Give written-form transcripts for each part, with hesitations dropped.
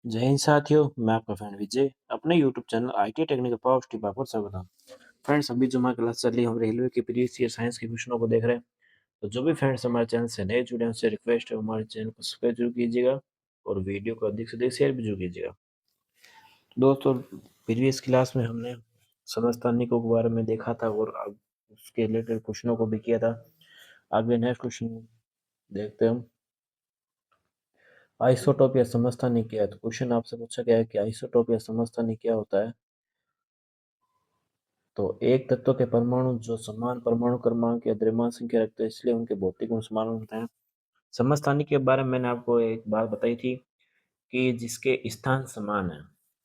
जय हिंद साथियों, मैं आपका फ्रेंड विजय अपने YouTube channel IT technical power tip पर स्वागत है। फ्रेंड्स, अभी जो हमारी क्लास चल रही है, हम रेलवे के प्रीवियस ईयर साइंस के क्वेश्चनों को देख रहे हैं। तो जो भी फ्रेंड्स हमारे चैनल से नए जुड़े हैं, उनसे रिक्वेस्ट है हमारे चैनल को सब्सक्राइब जरूर कीजिएगा और वीडियो को अधिक से अधिक शेयर भी जरूर कीजिएगा। दोस्तों, प्रीवियस क्लास में हमने समस्थानिकों के बारे में देखा था और अब उसके रिलेटेड क्वेश्चनों को भी किया था। आगे नेक्स्ट क्वेश्चन देखते हैं हम। आइसोटोप या समस्थानिक क्या है? तो क्वेश्चन आपसे पूछा गया है कि आइसोटोप या समस्थानिक क्या होता है। तो एक तत्व के परमाणु जो समान परमाणु क्रमांक या द्रव्यमान संख्या रखते हैं, इसलिए उनके भौतिक गुण समान होते हैं। समस्थानिक के बारे में मैंने आपको एक बात बताई थी कि जिसके स्थान समान है,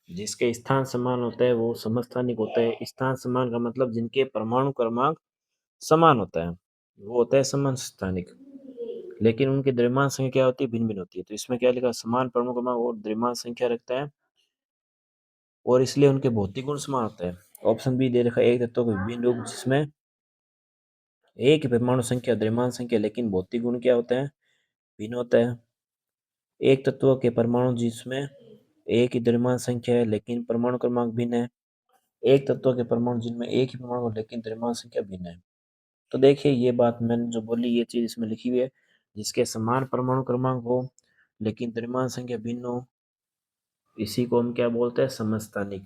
जिसके स्थान समान होते हैं वो समस्थानिक होता है। स्थान समान का मतलब जिनके परमाणु क्रमांक समान होता है वो होता है समस्थानिक। लेकिन उनकी द्रव्यमान संख्या क्या होती है? भिन्न भिन्न होती है। तो इसमें क्या लिखा? समान परमाणु क्रमांक और द्रव्यमान संख्या रखता है और इसलिए उनके भौतिक गुण समान होते हैं। ऑप्शन बी दे रखा है, एक तत्व के विभिन्न रूप जिसमें एक ही परमाणु संख्या द्रव्यमान संख्या लेकिन भौतिक गुण क्या होते हैं? भिन्न होता है। एक तत्व के परमाणु जिसमें एक ही द्रव्यमान संख्या है लेकिन परमाणु क्रमांक भिन्न है। एक तत्व के परमाणु जिनमें एक ही परमाणु लेकिन द्रव्यमान संख्या भिन्न है। तो देखिए, ये बात मैंने जो बोली ये चीज इसमें लिखी हुई है। जिसके समान परमाणु क्रमांक हो लेकिन द्रव्यमान संख्या भिन्न हो, इसी को हम क्या बोलते हैं? समस्थानिक।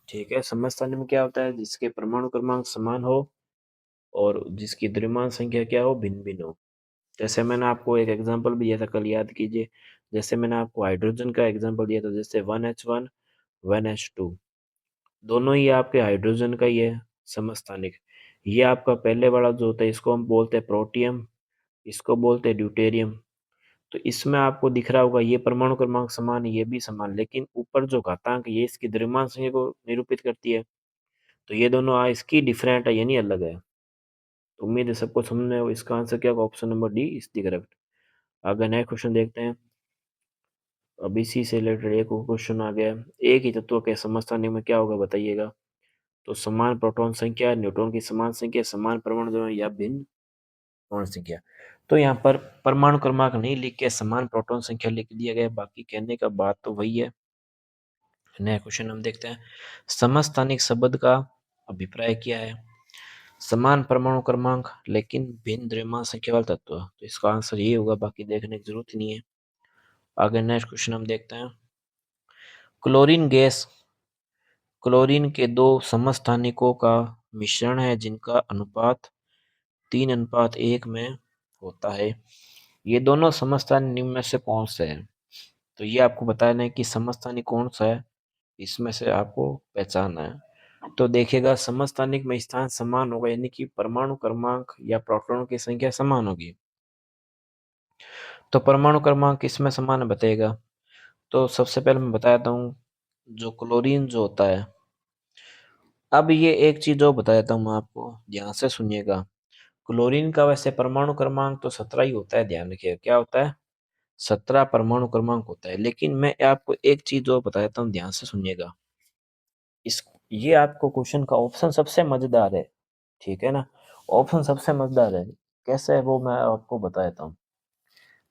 ठीक है, समस्थानिक में क्या होता है? जिसके परमाणु क्रमांक समान हो और जिसकी द्रव्यमान संख्या क्या हो? भिन्न भिन्न हो। जैसे मैंने आपको एक एग्जांपल भी दिया था, कल याद कीजिए। जैसे मैंने आपको हाइड्रोजन का एग्जांपल दिया था, जैसे 1H1 1H2, दोनों ही आपके हाइड्रोजन का ही है समस्थानिक। ये आपका पहले वाला जो होता है इसको हम बोलते हैं प्रोटियम, इसको बोलते हैं ड्यूटेरियम। तो इसमें आपको दिख रहा होगा ये परमाणु क्रमांक समान है, ये भी समान, लेकिन ऊपर जो घातांक ये इसकी द्रव्यमान संख्या को निरूपित करती है। तो ये दोनों इसकी डिफरेंट है यानी अलग है। तो उम्मीद है सबको समझ में हो। इसका आंसर क्या होगा? Option number D is the correct. अगर नेक्स्ट क्वेश्चन देखते हैं। अब इसी से रिलेटेड एक और क्वेश्चन आ गया है। एक ही तत्व के समस्थानिक में क्या होगा बताइएगा। तो समान प्रोटॉन संख्या, न्यूट्रॉन की समान संख्या, समान परमाणु द्रव्यमान या भिन्न परमाणु संख्या। तो यहाँ पर परमाणु क्रमांक नहीं लिख के समान प्रोटॉन संख्या लिख दिया गया। बाकी कहने का बात तो वही है। नया क्वेश्चन हम देखते हैं। समस्थानिक शब्द का अभिप्राय क्या है? समान परमाणु क्रमांक लेकिन भिन्न द्रव्यमान संख्या वाला तत्व। तो इसका आंसर ये होगा, बाकी देखने की जरूरत ही नहीं है। आगे नेक्स्ट क्वेश्चन हम देखते हैं। क्लोरीन गैस क्लोरीन के दो समस्थानिकों का मिश्रण है जिनका अनुपात 3:1 में होता है। ये दोनों समस्थानिक निम्न में से कौन से हैं? तो ये आपको बताना है कि समस्थानिक कौन सा है, इसमें से आपको पहचानना है। तो देखिएगा, समस्थानिक में स्थान समान होगा यानी कि परमाणु क्रमांक या प्रोटॉन की संख्या समान होगी। तो परमाणु क्रमांक किसमें समान है बताइएगा। तो सबसे पहले मैं बताता हूँ, जो क्लोरीन जो होता है। अब ये एक चीज और बता देता हूँ मैं आपको, ध्यान से सुनिएगा। क्लोरीन का वैसे परमाणु क्रमांक तो 17 ही होता है, ध्यान रखिएगा। क्या होता है? 17 परमाणु क्रमांक होता है। लेकिन मैं आपको एक चीज और बता देता हूँ, ध्यान से सुनिएगा। इस ये आपको क्वेश्चन का ऑप्शन सबसे मजेदार है, ठीक है ना। ऑप्शन सबसे मजेदार है। कैसे है वो मैं आपको बता देता हूँ।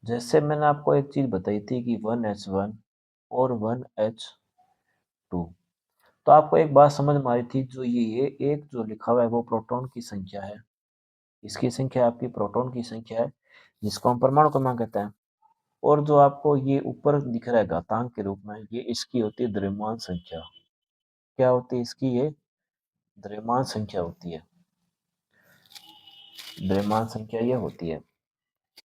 जैसे मैंने आपको एक चीज बताई थी कि 1H1 और 1H2। तो आपको एक बात समझ में आ रही थी, जो ये एक जो लिखा हुआ है वो प्रोटॉन की संख्या है। इसकी संख्या आपकी प्रोटॉन की संख्या है, जिसको हम परमाणु क्रमांक कहते हैं। और जो आपको ये ऊपर दिख रहा है घातांक के रूप में, ये इसकी होती है द्रव्यमान संख्या। क्या होती है इसकी? ये द्रव्यमान संख्या होती है। द्रव्यमान संख्या ये होती है।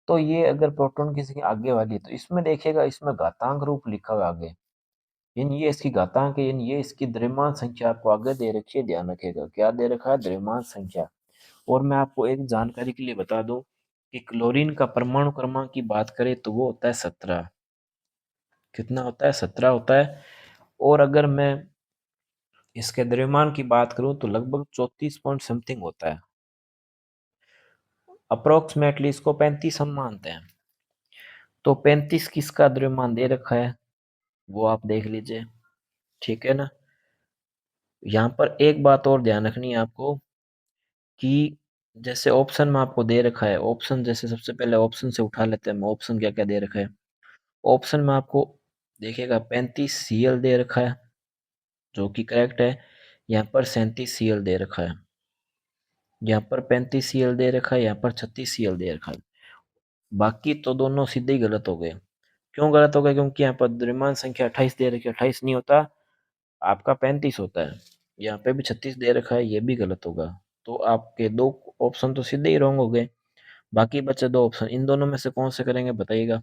तो ये अगर प्रोटॉन की संख्या आगे वाली है तो इसमें देखिएगा, इसमें घातांक रूप लिखा हुआ है आगे। यानी ये इसकी घातांक है, यानी ये इसकी द्रव्यमान संख्या आपको आगे दे रखी है। ध्यान रखिएगा, क्या दे रखा है? द्रव्यमान संख्या। और मैं आपको एक जानकारी के लिए बता दूं कि क्लोरीन का परमाणु क्रमांक की बात करें तो वो होता है 17। कितना होता है? 17 होता है। और अगर मैं इसके द्रव्यमान की बात करूं तो लगभग 34 पॉइंट समथिंग होता है। अप्रोक्सीमेटली इसको 35 हम मानते हैं। तो 35 किसका द्रव्यमान दे रखा है वो आप देख लीजिए, ठीक है ना। यहाँ पर एक बात और ध्यान रखनी है आपको कि जैसे ऑप्शन में आपको दे रखा है, ऑप्शन जैसे सबसे पहले ऑप्शन से उठा लेते हैं, ऑप्शन क्या क्या दे रखा है। ऑप्शन में आपको देखिएगा 35 Cl दे रखा है जो कि करेक्ट है। यहाँ पर 37 Cl दे रखा है, यहाँ पर 35 Cl दे रखा है, यहाँ पर 36 Cl दे रखा है। बाकी तो दोनों सीधे ही गलत हो गए। क्यों गलत हो गए? क्योंकि यहाँ पर द्रव्यमान संख्या 28 दे रखी है, 28 नहीं होता, आपका 35 होता है। यहाँ पे भी 36 दे रखा है, ये भी गलत होगा। तो आपके दो ऑप्शन तो सीधे ही रॉन्ग हो गए। बाकी बचे दो ऑप्शन, इन दोनों में से कौन से करेंगे बताइएगा।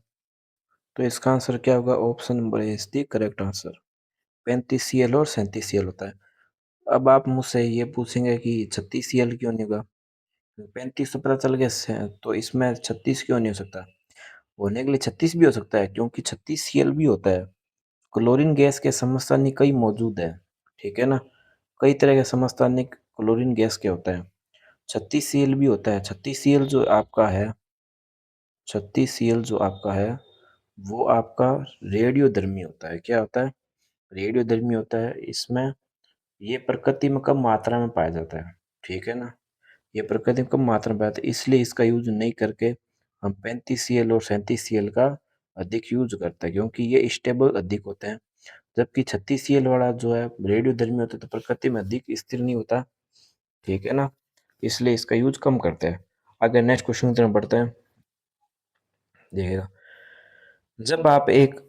तो इसका आंसर क्या होगा? Option number A is the correct answer. 35 Cl और 37 Cl होता है। अब आप मुझसे ये पूछेंगे कि 36 Cl क्यों नहीं होगा? 35 तो पता चल गया तो इसमें 36 क्यों नहीं हो सकता? होने के लिए 36 भी हो सकता है, क्योंकि 36 Cl भी होता है। क्लोरीन गैस के समस्थानिक कई मौजूद है, ठीक है ना। कई तरह के समस्थानिक क्लोरीन गैस के होता है। 36 Cl भी होता है। 36 Cl जो आपका है, 36 Cl जो आपका है वो आपका रेडियोधर्मी होता है। क्या होता है? रेडियोधर्मी होता है। इसमें ये प्रकृति में कम मात्रा में पाया जाता है, ठीक है ना। ये प्रकृति में कम मात्रा में पाया जाता है, इसलिए इसका यूज नहीं करके हम 35 Cl और 37 Cl का अधिक यूज करते हैं, क्योंकि ये स्टेबल अधिक होते हैं। जबकि 36 Cl वाला जो है रेडियोधर्मी होता है, तो प्रकृति में अधिक स्थिर नहीं होता, ठीक है ना। इसलिए इसका यूज कम करते हैं। आगे नेक्स्ट क्वेश्चन की तरफ बढ़ते हैं। देखिएगा, जब आप एक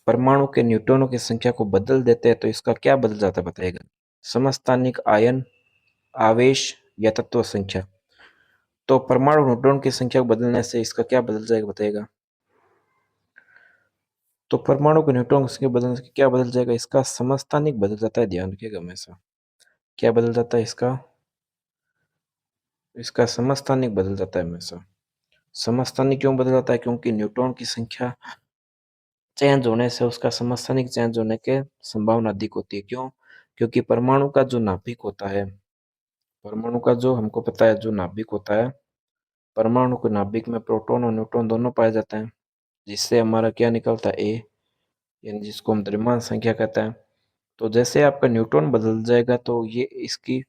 परमाणु के न्यूट्रॉनों की संख्या को बदल देते हैं तो इसका क्या बदल जाता है बताइएगा। समस्थानिक आयन, आवेश या तत्व संख्या। तो परमाणु न्यूट्रॉन की संख्या को बदलने से इसका क्या बदल जाएगा बताइएगा। तो परमाणु के न्यूट्रॉन की संख्या बदलने से क्या बदल जाएगा? इसका समस्थानिक बदल जाता है, ध्यान रखिएगा हमेशा। क्या बदल जाता है इसका? इसका समस्थानिक बदल जाता है हमेशा। समस्थानिक क्यों बदल जाता है? क्योंकि न्यूट्रॉन की संख्या चेंज होने से उसका समस्थानिक चेंज होने के संभावना अधिक होती है। क्यों? क्योंकि परमाणु का जो नाभिक होता है, परमाणु का जो हमको पता है जो नाभिक होता है, परमाणु के नाभिक में प्रोटॉन और न्यूट्रॉन दोनों पाए जाते हैं, जिससे हमारा क्या निकलता है? ए, यानी जिसको हम द्रव्यमान संख्या कहते हैं। तो जैसे आपका न्यूट्रॉन बदल जाएगा तो ये इसकी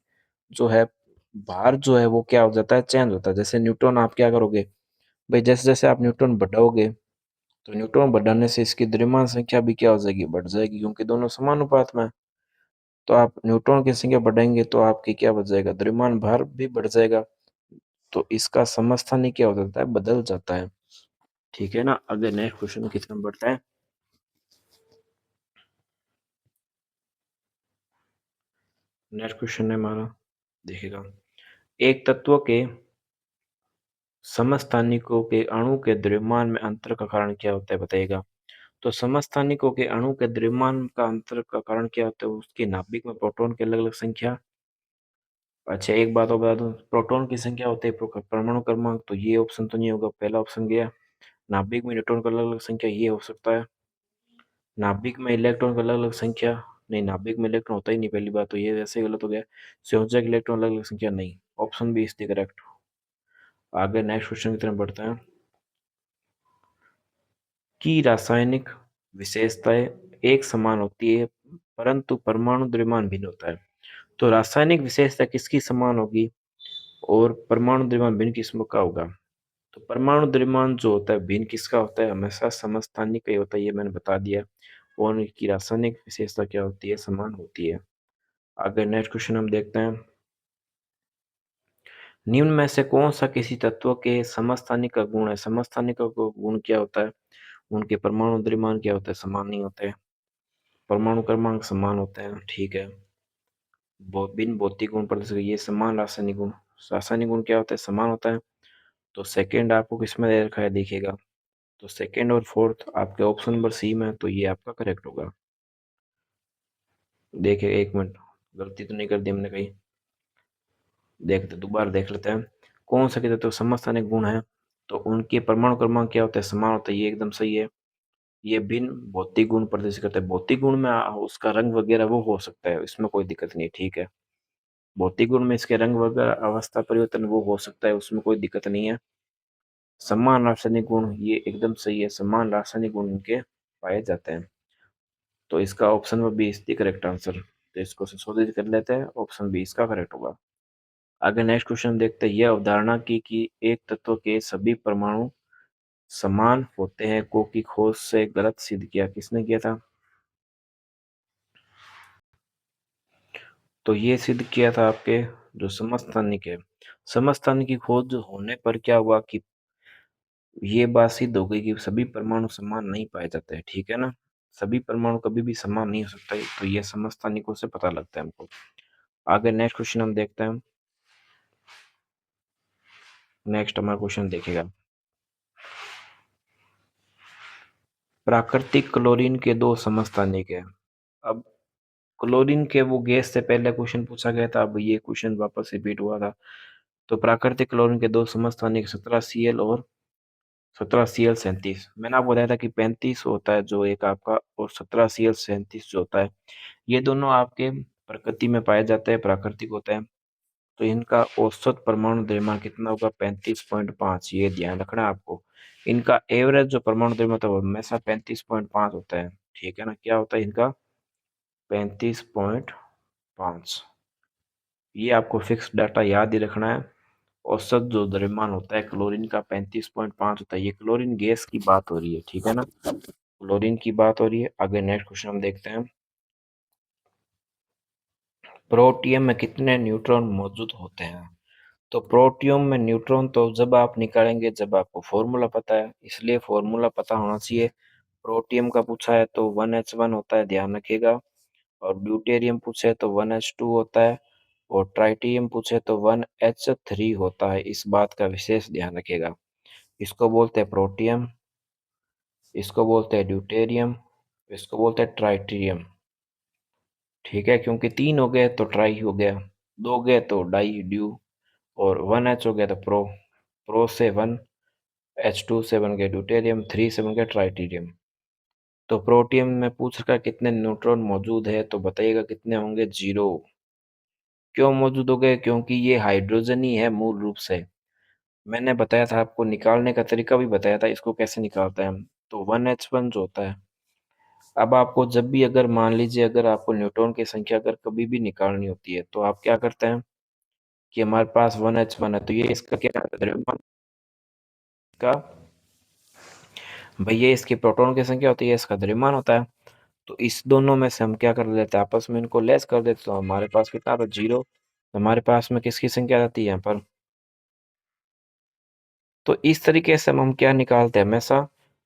जो है भार जो है वो क्या हो जाता है? चेंज होता है। जैसे न्यूट्रॉन आप क्या करोगे भाई, जैसे जैसे आप न्यूट्रॉन बढ़ाओगे तो न्यूट्रॉन बढ़ाने से इसकी द्रव्यमान संख्या भी क्या हो जाएगी? बढ़ जाएगी, क्योंकि दोनों समानुपात में है। तो आप न्यूट्रॉन की संख्या बढ़ाएंगे तो आपकी क्या बढ़ जाएगा? द्रव्यमान भार भी बढ़ जाएगा। तो इसका समस्थानिक क्या हो जाता है? बदल जाता है, ठीक है ना। अगले नेक्स्ट क्वेश्चन की तरफ बढ़ते हैं। नेक्स्ट क्वेश्चन है हमारा, देखिएगा, एक तत्व के समस्थानिकों के अणु के द्रव्यमान में अंतर का कारण क्या होता है बताइएगा। तो समस्थानिकों के अणु के द्रव्यमान का अंतर का कारण क्या होता है? उसके नाभिक में प्रोटॉन की अलग अलग संख्या। अच्छा, एक बात और बता दूं, प्रोटॉन की संख्या होती है परमाणु क्रमांक, तो ये ऑप्शन तो नहीं होगा, पहला ऑप्शन गया। नाभिक में न्यूट्रॉन का अलग अलग संख्या, ये हो सकता है। नाभिक में इलेक्ट्रॉन का अलग अलग संख्या, नहीं, नाभिक में इलेक्ट्रॉन होता ही नहीं, पहली बात तो ये वैसे ही गलत हो गया। संयोजक इलेक्ट्रॉन अलग अलग संख्या, नहीं, option B is the correct. आगे नेक्स्ट क्वेश्चन की तरफ बढ़ते हैं। की रासायनिक विशेषताएं एक समान होती है परंतु परमाणु द्रव्यमान भिन्न होता है। तो रासायनिक विशेषता किसकी समान होगी और परमाणु द्रव्यमान भिन्न किस्मों का होगा? तो परमाणु द्रव्यमान जो होता है भिन्न किसका होता है? हमेशा समस्थानिक का ही होता है, ये मैंने बता दिया। और उनकी रासायनिक विशेषता क्या होती है? समान होती है। आगे नेक्स्ट क्वेश्चन हम देखते हैं। निम्न में से कौन सा किसी तत्व के समस्थानिक का गुण है? समस्थानिक का गुण क्या होता है? उनके परमाणु द्रव्यमान क्या होता है? समान नहीं होते। परमाणु क्रमांक समान होते हैं, ठीक है। भिन्न भौतिक गुण प्रदर्शित, ये समान रासायनिक गुण। रासायनिक गुण क्या होता है? समान होता है। तो सेकंड आपको किसमें दे रखा है देखिएगा। तो सेकंड और फोर्थ आपके ऑप्शन नंबर सी में है, तो ये आपका करेक्ट होगा। देखिए, एक मिनट, गलती तो नहीं कर दी हमने कहीं? देखते, दोबारा देख लेते हैं। कौन सा कहते तो समस्थानिक गुण है, तो उनके परमाणु क्रमांक क्या होता है? समान होता है, ये एकदम सही है। ये भिन्न भौतिक गुण प्रदर्शित करता है। भौतिक गुण में उसका रंग वगैरह वो हो सकता है, इसमें कोई दिक्कत नहीं, ठीक है। भौतिक गुण में इसके रंग वगैरह अवस्था परिवर्तन वो हो सकता है, उसमें कोई दिक्कत नहीं है। समान रासायनिक गुण, ये एकदम सही है, समान रासायनिक गुण इनके पाए जाते हैं। तो इसका option number B is the correct answer. तो इसको संशोधित कर लेते हैं, ऑप्शन बी इसका करेक्ट होगा। आगे नेक्स्ट क्वेश्चन देखते हैं। यह अवधारणा की कि एक तत्व के सभी परमाणु समान होते हैं को की खोज से गलत सिद्ध किया, किसने किया था? तो ये सिद्ध किया था आपके जो समस्थानिक है। समस्थानिक की खोज होने पर क्या हुआ कि ये बात सिद्ध हो गई कि सभी परमाणु समान नहीं पाए जाते हैं, ठीक है ना। सभी परमाणु कभी भी समान नहीं हो सकता है, तो ये समस्थानिकों से पता लगता है हमको। आगे नेक्स्ट क्वेश्चन हम देखते हैं। नेक्स्ट हमारा क्वेश्चन देखिएगा, प्राकृतिक क्लोरीन के दो समस्थानिक है। अब क्लोरीन के वो गैस से पहले क्वेश्चन पूछा गया था, अब ये क्वेश्चन वापस रिपीट हुआ था। तो प्राकृतिक क्लोरीन के दो समस्थानिक 17Cl और 17Cl37। मैंने आपको बताया था कि 35 होता है जो एक आपका, और 17Cl37 जो होता है, ये दोनों आपके प्रकृति में पाए जाते हैं, प्राकृतिक होते हैं। तो इनका औसत परमाणु द्रव्यमान कितना होगा? 35.5। ये ध्यान रखना है आपको। इनका एवरेज जो परमाणु द्रव्यमान होता है वो हमेशा 35.5 होता है, ठीक है ना। क्या होता है इनका? 35.5। ये आपको फिक्स डाटा याद ही रखना है। औसत जो द्रव्यमान होता है क्लोरीन का 35.5 होता है। ये क्लोरीन गैस की बात हो रही है, ठीक है ना, क्लोरीन की बात हो रही है। आगे नेक्स्ट क्वेश्चन हम देखते हैं, प्रोटियम में कितने न्यूट्रॉन मौजूद होते हैं? तो प्रोटियम में न्यूट्रॉन तो जब आप निकालेंगे जब आपको फॉर्मूला पता है, इसलिए फॉर्मूला पता होना चाहिए। प्रोटियम का पूछा है तो 1H1 होता है, ध्यान रखिएगा। और ड्यूटेरियम पूछे तो 1H2 होता है। और ट्राइटियम पूछे तो 1H3 होता है। इस बात का विशेष ध्यान रखिएगा। इसको बोलते हैं प्रोटियम, इसको बोलते हैं ड्यूटेरियम, इसको बोलते हैं ट्राइटियम, ठीक है। क्योंकि तीन हो गए तो ट्राई हो गया, दो गए तो डाई ड्यू, और 1H हो गया तो प्रो, प्रो से 1H2 से बन गया ड्यूटेरियम, 3 से बन गया ट्राइटीरियम। तो प्रोटियम में पूछ रखा है कितने न्यूट्रॉन मौजूद है, तो बताइएगा कितने होंगे? 0। क्यों मौजूद हो गए? क्योंकि ये हाइड्रोजन ही है मूल रूप से। मैंने बताया था आपको, निकालने का तरीका भी बताया था, इसको कैसे निकालते हैं हम। तो 1H1 जो होता है, अब आपको जब भी अगर मान लीजिए अगर आपको न्यूट्रॉन की संख्या अगर कभी भी निकालनी होती है तो आप क्या करते हैं कि हमारे पास 1H1 है, तो ये इसका क्या द्रव्यमान का, भैया इसकी प्रोटॉन की संख्या होती है, इसका द्रव्यमान होता है। तो इस दोनों में से हम क्या कर लेते हैं, आपस में इनको लेस कर देते, तो हमारे पास कितना आता है? 0। हमारे पास में किसकी संख्या आती है यहाँ पर? तो इस तरीके से हम क्या निकालते हैं? हमेशा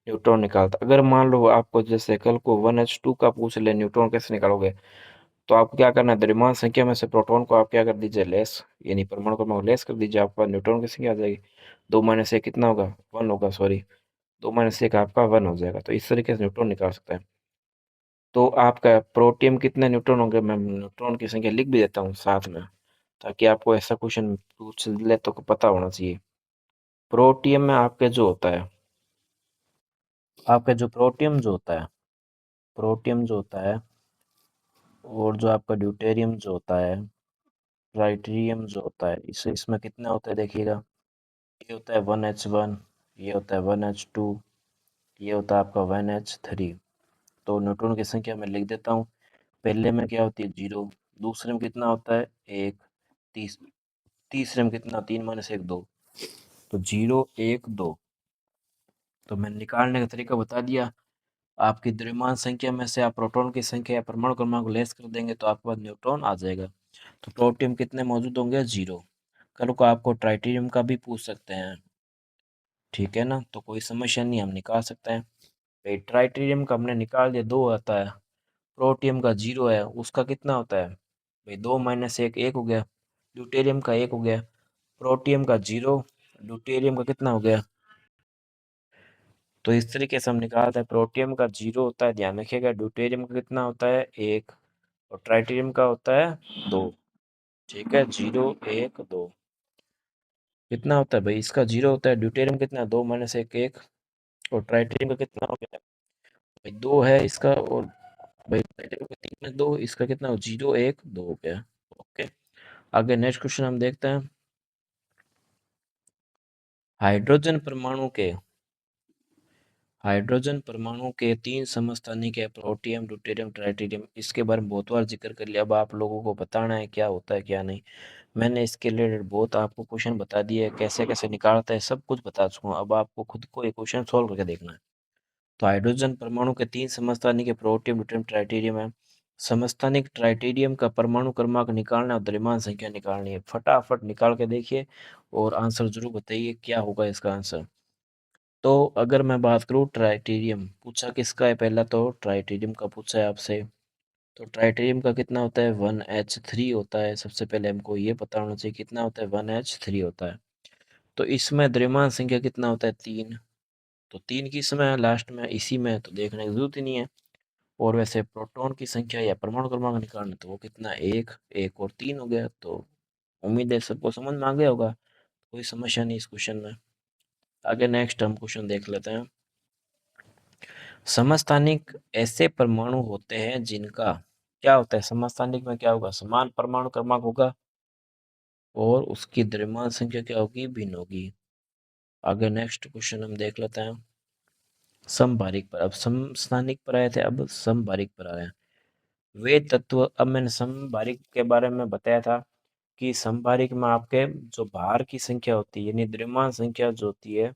न्यूट्रॉन निकालते हैं। अगर मान लो आपको जैसे कल को 1H2 का पूछ ले, न्यूट्रॉन कैसे निकालोगे? तो आपको क्या करना है, द्रव्यमान संख्या में से प्रोटॉन को आप क्या कर दीजिए? लेस, यानी परमाणु क्रमांक लेस कर दीजिए, आपके पास न्यूट्रॉन की संख्या आ जाएगी। 2 - 1 कितना होगा? 1 होगा, सॉरी, 2 - 1 आपका 1 हो जाएगा। तो इस तरीके से न्यूट्रॉन निकाल सकते हैं। तो आपका प्रोटियम कितने न्यूट्रॉन होंगे? मैं न्यूट्रॉन की संख्या लिख भी देता हूँ साथ में, ताकि आपको ऐसा क्वेश्चन पूछ ले तो पता होना चाहिए। प्रोटियम में आपके जो होता है, आपका जो प्रोटियम जो होता है, प्रोटियम जो होता है, और जो आपका ड्यूटेरियम जो होता है, ट्राइटिरियम जो होता है, इसमें कितना होता है देखिएगा। ये होता है 1H1, ये होता है 1H2, ये होता है आपका 1H3। तो न्यूट्रॉन की संख्या मैं लिख देता हूँ। पहले में क्या होती है? 0। दूसरे में कितना होता है? 1। तीस तीसरे में कितना? 3 - 1 2। तो 0 1 2। तो मैंने निकालने का तरीका बता दिया। आपकी द्रव्यमान संख्या में से आप प्रोटॉन की संख्या या परमाणु क्रमांक को लेस कर देंगे तो आपके पास न्यूट्रॉन आ जाएगा। तो प्रोटियम कितने मौजूद होंगे? 0। कल को आपको ट्राइटिरियम का भी पूछ सकते हैं, ठीक है ना, तो कोई समस्या नहीं, हम निकाल सकते हैं। भाई ट्राइटेरियम का हमने निकाल दिया, 2 आता है। प्रोटियम का 0 है, उसका कितना होता है? भाई 2 - 1 1 हो गया। ड्यूटेरियम का 1 हो गया। प्रोटियम का 0, ड्यूटेरियम का कितना हो गया? तो इस तरीके से हम निकालते हैं। प्रोटियम का 0 होता है, ध्यान रखिएगा। ड्यूटेरियम का कितना होता है? 1। और ट्राइटेरियम का होता है 2, ठीक है। 0 1 2 कितना होता है भाई? इसका 0 होता है। ड्यूटेरियम कितना? 2 - 1 1। और ट्राइटेरियम का कितना हो गया भाई? 2 है इसका। और भाई ट्राइटेरियम का 3 में 2, इसका कितना हो? 0 1 2 हो गया। ओके, आगे नेक्स्ट क्वेश्चन हम देखते हैं। हाइड्रोजन परमाणु के हाइड्रोजन परमाणु के 3 समस्थानिक है, प्रोटियम, ड्यूटेरियम, ट्राइटेरियम। इसके बारे में बहुत बार जिक्र कर लिया, अब आप लोगों को बताना है क्या होता है क्या नहीं। मैंने इसके रिलेटेड बहुत आपको क्वेश्चन बता दिए, कैसे कैसे निकालता है सब कुछ बता चुका हूँ। अब आपको खुद को ये क्वेश्चन सॉल्व करके देखना है। तो हाइड्रोजन परमाणु के 3 समस्थानिक प्रोटियम ड्यूटेरियम ट्राइटेरियम है। समस्थानिक ट्राइटेरियम का परमाणु क्रमांक निकालना है और द्रव्यमान संख्या निकालनी है। फटाफट निकाल के देखिए और आंसर जरूर बताइए क्या होगा इसका आंसर। तो अगर मैं बात करूँ ट्राइटेरियम पूछा किसका है, पहला तो ट्राइटेरियम का पूछा है आपसे। तो ट्राइटेरियम का कितना होता है, 1H3 होता है। सबसे पहले हमको ये पता होना चाहिए कितना होता है, 1H3 होता है। तो इसमें द्रव्यमान संख्या कितना होता है, 3। तो 3 की इसमें लास्ट में इसी में, तो देखने की जरूरत ही नहीं है। और वैसे प्रोटॉन की संख्या या परमाणु क्रमांक निकालना, तो वो कितना, एक, एक और 3 हो गया। तो उम्मीद है सबको समझ में आ गया होगा, कोई समस्या नहीं इस क्वेश्चन में। आगे नेक्स्ट हम क्वेश्चन देख लेते हैं। समस्थानिक ऐसे परमाणु होते हैं जिनका क्या होता है, समस्थानिक में क्या होगा, समान परमाणु क्रमांक होगा और उसकी द्रव्यमान संख्या क्या होगी, भिन्न होगी। आगे नेक्स्ट क्वेश्चन हम देख लेते हैं। समभारिक पर, अब समस्थानिक पर आए थे, अब समभारिक पर आ रहे हैं। वे तत्व, अब मैंने समभारिक के बारे में बताया था कि समभारिक में आपके जो भार की संख्या होती है यानी द्रव्यमान संख्या जो होती है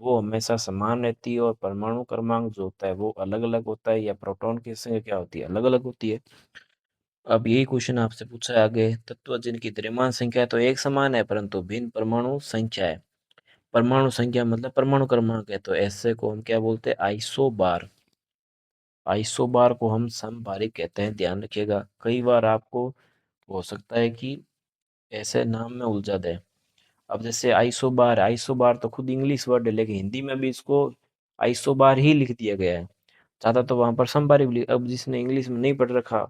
वो हमेशा समान रहती है और परमाणु क्रमांक जो होता है वो अलग अलग होता है, या प्रोटॉन की संख्या क्या होती है, अलग अलग होती है। अब यही क्वेश्चन आपसे पूछा है आगे, तत्व जिनकी द्रव्यमान संख्या तो एक समान है परंतु भिन्न परमाणु संख्या है। परमाणु संख्या मतलब परमाणु क्रमांक है, तो ऐसे को हम क्या बोलते हैं, आइसोबार। आइसोबार को हम समभारिक कहते हैं, ध्यान रखिएगा। कई बार आपको हो सकता है कि ऐसे नाम में उलझा दे। अब जैसे आइसोबार, आइसोबार तो खुद इंग्लिश वर्ड है लेकिन हिंदी में भी इसको आइसोबार ही लिख दिया गया है। चाहता तो वहां पर समभारिक भी अब जिसने इंग्लिश में नहीं पढ़ रखा,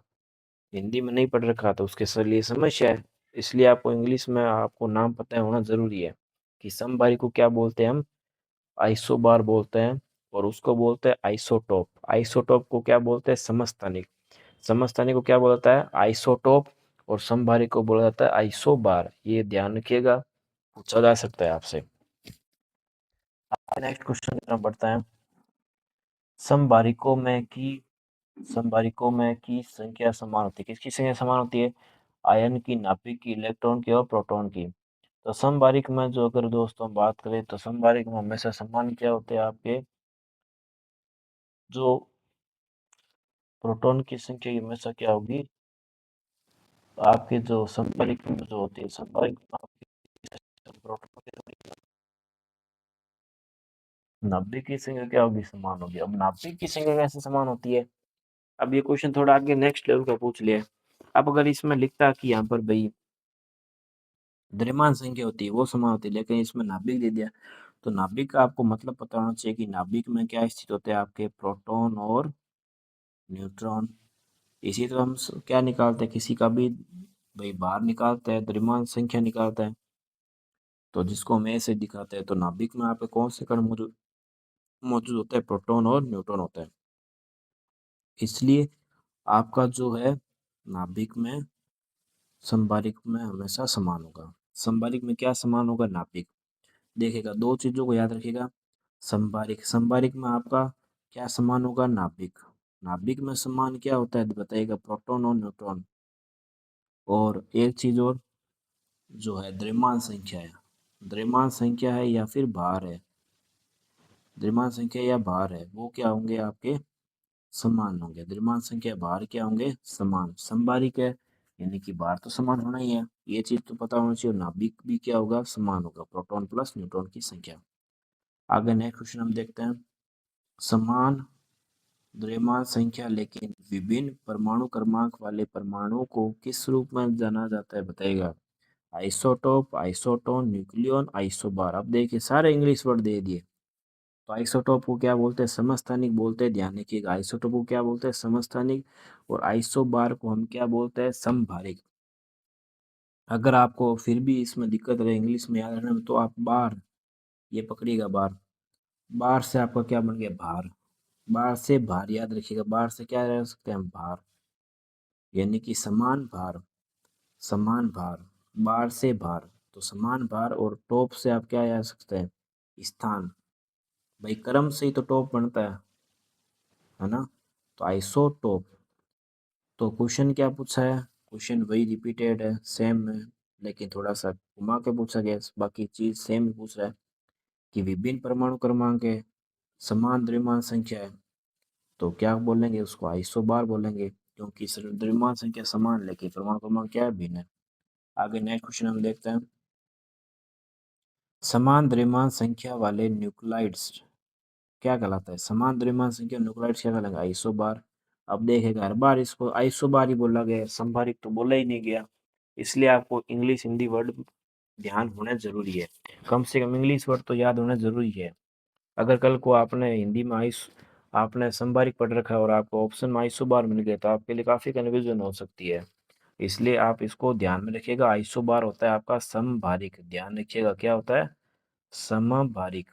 हिंदी में नहीं पढ़ रखा, तो उसके लिए समस्या है। इसलिए आपको इंग्लिश में आपको नाम पता होना जरूरी है कि समभारिक को क्या बोलते हैं हम, आइसोबार बोलते हैं। और उसको बोलते हैं आइसोटोप। आइसोटोप को क्या बोलते हैं, समस्थानिक। समस्थानिक को क्या बोला जाता है, आइसोटोप। और समभारिक को बोला जाता है आइसोबार। ये ध्यान रखिएगा, पूछा जा सकता है आपसे। नेक्स्ट क्वेश्चन की तरफ बढ़ता है। समबारिकों में की समबारिकों में की संख्या समान होती है, किसकी संख्या समान होती है, आयन की, नाभिक की, इलेक्ट्रॉन की और प्रोटॉन की। तो समबारिक में जो अगर दोस्तों बात करें तो समबारिक में हमेशा समान क्या होते हैं, आपके जो प्रोटॉन की संख्या हमेशा क्या होगी, आपके जो समबारिक में जो होती है, समबारिक में आपकी प्रोटॉन की संख्या, नाभिक की संख्या क्या होगी, समान होगी। अब नाभिक की संख्या कैसे समान होती है, अब ये क्वेश्चन थोड़ा आगे नेक्स्ट लेवल का पूछ लिया। अब अगर इसमें लिखता कि यहाँ पर भाई द्रव्यमान संख्या होती है वो समान होती है, लेकिन इसमें नाभिक दे दिया, तो नाभिक का आपको मतलब पता होना चाहिए कि नाभिक में क्या स्थित होते हैं, आपके प्रोटॉन और न्यूट्रॉन। इसी तो हम क्या निकालते हैं, किसी का भी भाई बाहर निकालते हैं, द्रव्यमान संख्या निकालते हैं, तो जिसको हम ऐसे दिखाते हैं। तो नाभिक में आपके कौन से कण मौजूद मौजूद होते हैं, प्रोटॉन और न्यूट्रॉन होते हैं। इसलिए आपका जो है नाभिक में समबारिक में हमेशा समान होगा। समबारिक में क्या समान होगा, नाभिक। देखिएगा दो चीजों को याद रखिएगा। समबारिक, समबारिक में आपका क्या समान होगा, नाभिक। नाभिक में समान क्या होता है बताइएगा, प्रोटॉन और न्यूट्रॉन। और एक चीज और जो है द्रव्यमान संख्या है, द्रव्यमान संख्या है या फिर भार है, द्रव्यमान संख्या या भार है, वो क्या होंगे आपके, समान होंगे। द्रव्यमान संख्या भार क्या होंगे, समान। समबारिक है यानी कि भार तो समान होना ही है, ये चीज तो पता होना चाहिए। नाभिक भी क्या होगा, समान होगा, प्रोटॉन प्लस न्यूट्रॉन की संख्या। आगे नेक्स्ट क्वेश्चन हम देखते हैं। समान द्रव्यमान संख्या लेकिन विभिन्न परमाणु क्रमांक वाले परमाणु को किस रूप में जाना जाता है बताइएगा। Isotope, isotone, nucleon, isobar. अब देखिए सारे इंग्लिश वर्ड दे दिए। तो आइसोटोप को क्या बोलते हैं, समस्थानिक बोलते हैं, ध्यान रखिएगा। आइसोटोप को क्या बोलते हैं, समस्थानिक। और आइसोबार को हम क्या बोलते हैं, समभारिक। अगर आपको फिर भी इसमें दिक्कत रहे इंग्लिश में याद रखने में, तो आप बार, ये पकड़िएगा बार। बार से आपका क्या बन गया, भार। बार से भार याद रखिएगा, बार से क्या रह सकते हैं हम, भार। यानी कि समान भार, समान भार। बार से भार, तो समान भार। और टॉप से आप क्या याद सकते हैं, स्थान। भाई क्रम से ही तो टॉप बनता है ना। तो आइसोटोप। तो क्वेश्चन क्या पूछा है, क्वेश्चन वही रिपीटेड है, सेम है। लेकिन थोड़ा सा घुमा के पूछा गया, बाकी चीज सेम ही पूछ रहा है कि विभिन्न परमाणु क्रमांक है, समान द्रव्यमान संख्या है, तो क्या बोलेंगे उसको आइसोबार बोलेंगे, क्योंकि द्रव्यमान संख्या समान लेकिन परमाणु क्रमांक क्या है, भिन्न है। आगे नेक्स्ट क्वेश्चन हम देखते हैं। समान द्रव्यमान संख्या वाले न्यूक्लाइड्स क्या कहलाता है, समान द्रव्यमान संख्या न्यूक्लाइड्स क्या कहलाएंगे, आइसोबार। अब देखेगा हर बार इसको आइसोबार ही बोला गया, संभारिक तो बोला ही नहीं गया, इसलिए आपको इंग्लिश हिंदी वर्ड ध्यान होना जरूरी है, कम से कम इंग्लिश वर्ड तो याद होना जरूरी है। अगर कल को आपने हिंदी में आपने संभारिक पढ़ रखा है और आपको ऑप्शन में आइसोबार मिल गया तो आपके लिए काफी कन्फ्यूजन हो सकती है, इसलिए आप इसको ध्यान में रखिएगा। आइसोबार होता है आपका समभारिक, ध्यान रखिएगा क्या होता है, समभारिक,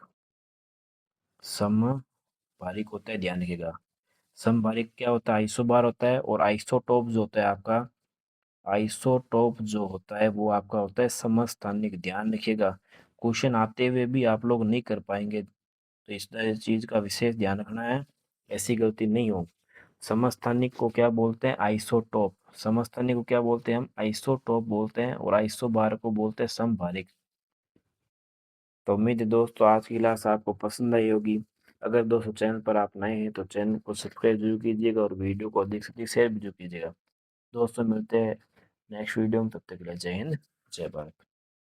समभारिक होता है, ध्यान रखिएगा। समभारिक क्या होता है, आइसोबार होता है, और आइसोटोप जो होता है आपका, आइसोटोप जो होता है वो आपका होता है समस्थानिक, ध्यान रखिएगा। क्वेश्चन आते हुए भी आप लोग नहीं कर पाएंगे, तो इस चीज का विशेष ध्यान रखना है, ऐसी गलती नहीं हो। समस्थानिक को क्या बोलते हैं, आइसोटोप। समस्थानिक को क्या बोलते हैं हम, आइसोटोप बोलते हैं, और आइसोबार को बोलते हैं समभारिक। तो उम्मीद है दोस्तों आज की क्लास आपको पसंद आई होगी। अगर दोस्तों चैनल पर आप नए हैं तो चैनल को सब्सक्राइब जरूर कीजिएगा और वीडियो को अधिक से अधिक शेयर भी जरूर कीजिएगा। दोस्तों मिलते हैं नेक्स्ट वीडियो में, तब तक के लिए जय हिंद, जय भारत।